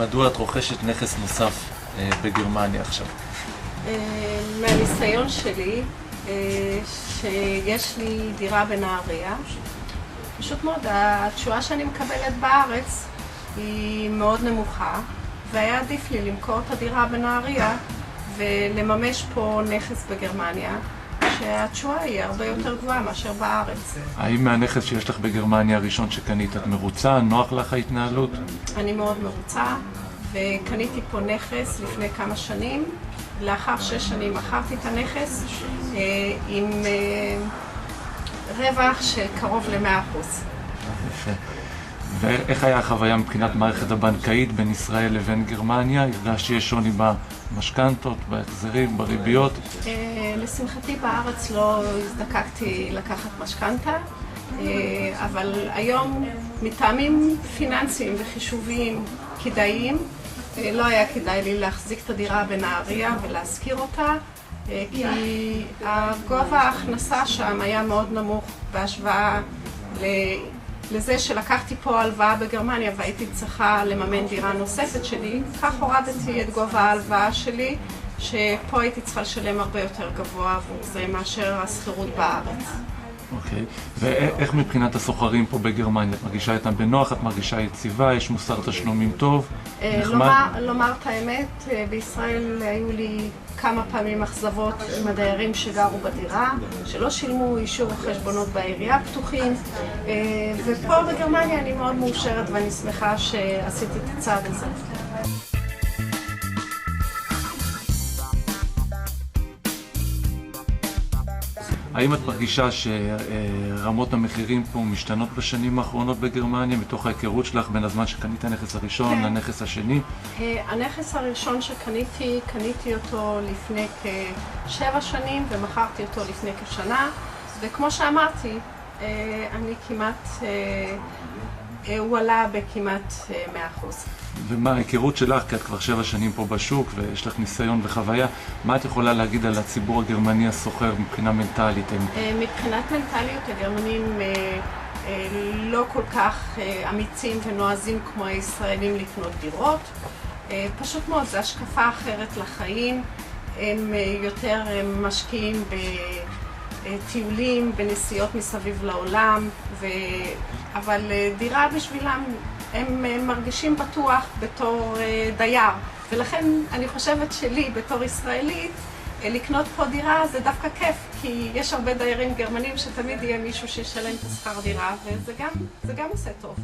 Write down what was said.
מדוע את רוכשת נכס נוסף בגרמניה עכשיו? מהניסיון שלי, שיש לי דירה בנהריה, פשוט מאוד, התשואה שאני מקבלת בארץ היא מאוד נמוכה, והיה עדיף לי למכור את הדירה בנהריה ולממש פה נכס בגרמניה, שהתשואה היא הרבה יותר גבוהה מאשר בארץ. האם מהנכס שיש לך בגרמניה הראשון שקנית, את מרוצה? נוח לך ההתנהלות? אני מאוד מרוצה, וקניתי פה נכס לפני כמה שנים. לאחר 6 שנים מכרתי את הנכס עם רווח של קרוב ל-100%. יפה. ואיך היה החוויה מבחינת מערכת הבנקאית בין ישראל לבין גרמניה? הרגשת שיש שוני במשכנתות, בהחזרים, בריביות? לשמחתי בארץ לא הזדקקתי לקחת משכנתה, אבל היום מטעמים פיננסיים וחישוביים כדאיים, לא היה כדאי לי להחזיק את הדירה בנהריה ולהשכיר אותה, כי גובה ההכנסה שם היה מאוד נמוך בהשוואה לזה שלקחתי פה הלוואה בגרמניה והייתי צריכה לממן דירה נוספת שלי. כך הורדתי את גובה ההלוואה שלי, שפה הייתי צריכה לשלם הרבה יותר גבוה עבור זה מאשר השכירות בארץ. אוקיי. ואיך מבחינת הסוחרים פה בגרמניה? את מרגישה איתם בנוח? את מרגישה יציבה? יש מוסר תשלומים טוב? לומר את האמת, בישראל היו לי כמה פעמים אכזבות עם הדיירים שגרו בדירה, שלא שילמו אישור חשבונות בעירייה פתוחים, ופה בגרמניה אני מאוד מאושרת ואני שמחה שעשיתי את הצעד הזה. האם את מרגישה שרמות המחירים פה משתנות בשנים האחרונות בגרמניה, מתוך ההיכרות שלך בין הזמן שקנית הנכס הראשון לנכס השני? הנכס הראשון שקניתי, קניתי אותו לפני כ7 שנים ומכרתי אותו לפני כשנה, וכמו שאמרתי, אני כמעט, הוא עלה בכמעט 100%. ומה ההיכרות שלך, כי את כבר 7 שנים פה בשוק ויש לך ניסיון וחוויה, מה את יכולה להגיד על הציבור הגרמני הסוחר מבחינה מנטלית? מבחינת מנטליות הגרמנים לא כל כך אמיצים ונועזים כמו הישראלים לקנות דירות. פשוט מאוד, זו השקפה אחרת לחיים, הם יותר משקיעים בטיולים, בנסיעות מסביב לעולם, אבל דירה בשבילם הם מרגישים בטוח בתור דייר, ולכן אני חושבת שלי בתור ישראלית לקנות פה דירה זה דווקא כיף, כי יש הרבה דיירים גרמנים שתמיד יהיה מישהו שישלם את השכר דירה, וזה גם עושה טוב.